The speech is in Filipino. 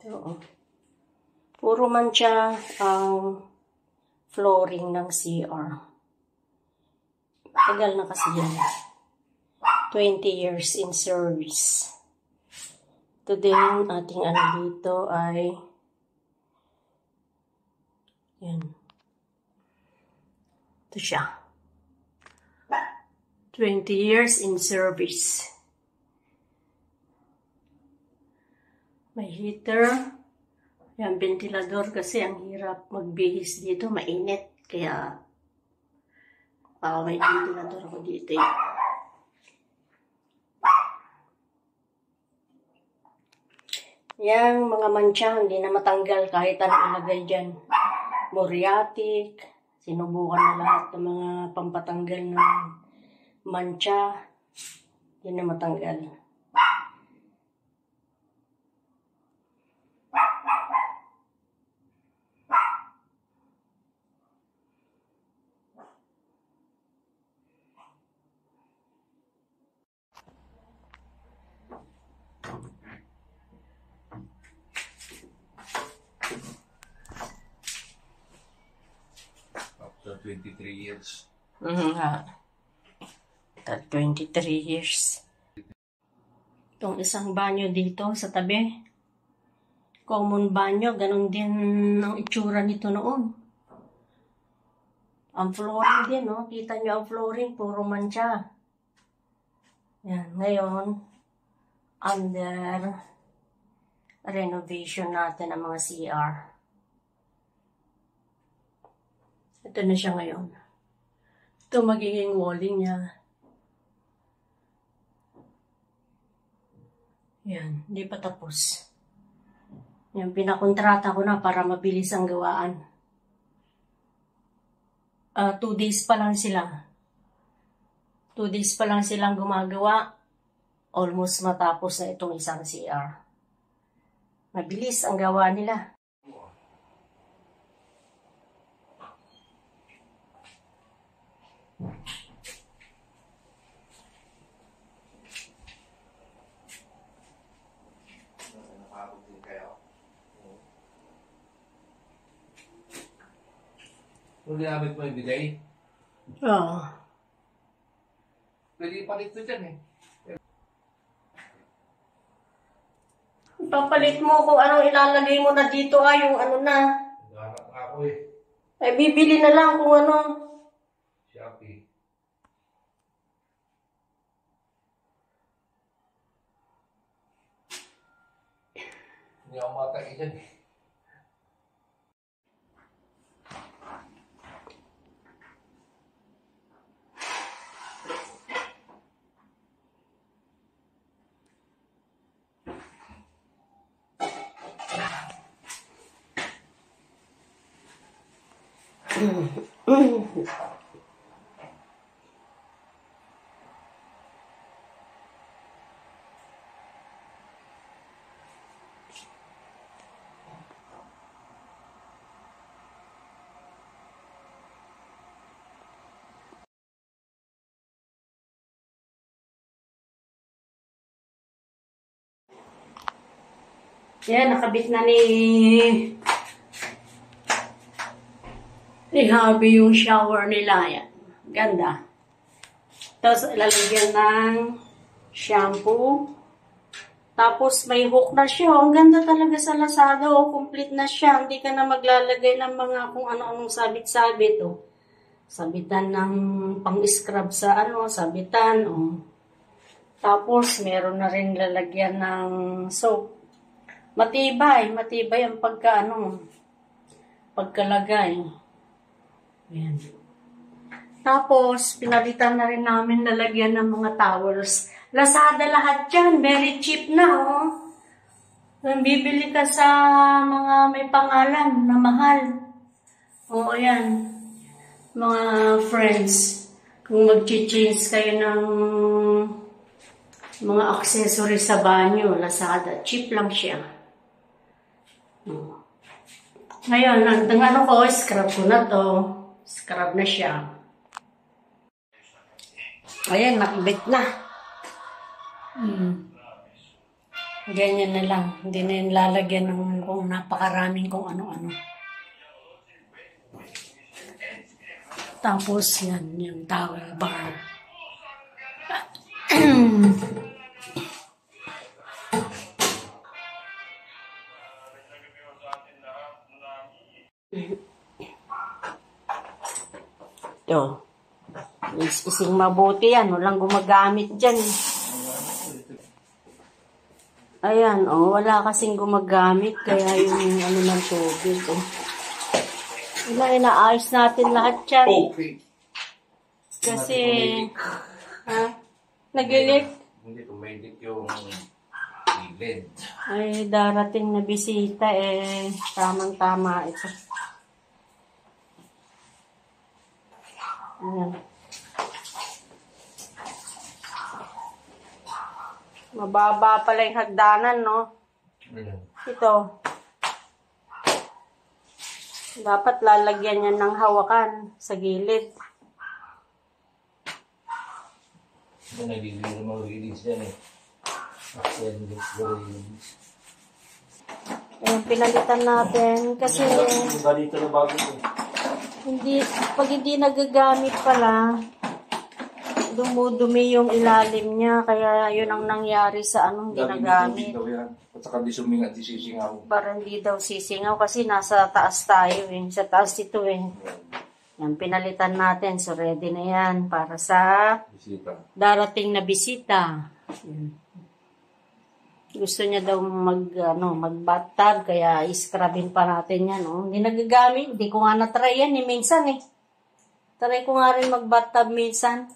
Oo. Puro mancha ang flooring ng CR. Tagal na kasi yan. 20 years in service. Today, ang ating ano dito ay yan. Ito siya. 20 years in service. May heater. Yan, ventilador kasi ang hirap magbihis dito. Mainit. Kaya, may ventilador ako dito. Yang mga mancha, hindi na matanggal kahit anong ilagay dyan. Muriatic. Sinubukan na lahat ng mga pampatanggal ng mancha. Hindi na matanggal. After 23 years. 23 years. Itong isang banyo dito sa tabi. Common banyo. Ganon din ang itsura nito noon. Ang flooring din, no? Kita nyo ang flooring, puro mancha. Yan. Ngayon, under renovation natin ang mga CR. Ito na siya ngayon. Ito magiging walling niya. Yan, hindi pa tapos. Yan, pinakontrata ko na para mabilis ang gawaan. 2 days pa lang sila. 2 days pa lang silang gumagawa. Almost matapos na itong isang CR. Mabilis ang gawa nila. Kung ginamit mo yung bidet, Oo. pwede ipalit mo dyan eh. Papalit mo kung anong ilalagay mo na dito yung ano na. Nagharap nga ako eh. Ay, bibili na lang kung ano. Shopee. Hindi ako matay dyan eh. Yan, nakabit na ni Hubby yung shower nila. Yan. Ganda. Tapos, ilalagyan ng shampoo. Tapos, may hook na siya. Ang ganda talaga sa Lazada. Complete na siya. Hindi ka na maglalagay ng mga kung ano-anong sabit-sabit. Sabitan ng pang-scrub sa sabitan. Tapos, meron na rin lalagyan ng soap. Matibay ang pagkalagay. Ayan. Tapos, pinalitan na rin namin lalagyan ng mga towels. Lazada lahat yan. Very cheap na, Kung bibili ka sa mga may pangalan na mahal. Ayan. Mga friends, kung mag-change kayo ng mga accessories sa banyo, Lazada, cheap lang siya. Ngayon, ang scrub ko na to. Scrub na siya. Ayan, nakabit na. Ganyan na lang. Hindi na yung lalagyan ng kung napakaraming kung ano-ano. Tapos yan, yung towel bar. Ito. Ising mabuti yan. Walang gumagamit dyan. Ayan, oh, wala kasing gumagamit. Kaya yung ano ng tubig, oh. Inaayos natin lahat yan. Okay. Kasi, ha? Nagilik? Hindi, tumilik yung gilid. Ay, darating na bisita, eh. Tamang-tama ito. Ayan. Mababa pala yung hagdanan, no? Ayan. Ito. Dapat lalagyan yan ng hawakan sa gilid. Hindi, naliliro ng release yan eh. Appendix release. Ayan, pinalitan natin kasi Dito na bago eh. pag hindi nagagamit pala, dumudumi yung ilalim niya. Kaya yun ang nangyari sa anong ginagamit. At saka di sumingat, di sisingaw. Para hindi daw sisingaw kasi nasa taas tayo eh. Sa taas ito eh. Yan, pinalitan natin. So, ready na yan para sa Bisita. darating na bisita. Yan. Gusto niya daw mag-bathtub, kaya iscrubin pa natin yan. Oh. Hindi nagagamit. Hindi ko nga na-try yan eh, minsan eh. Try ko nga rin mag-bathtub minsan.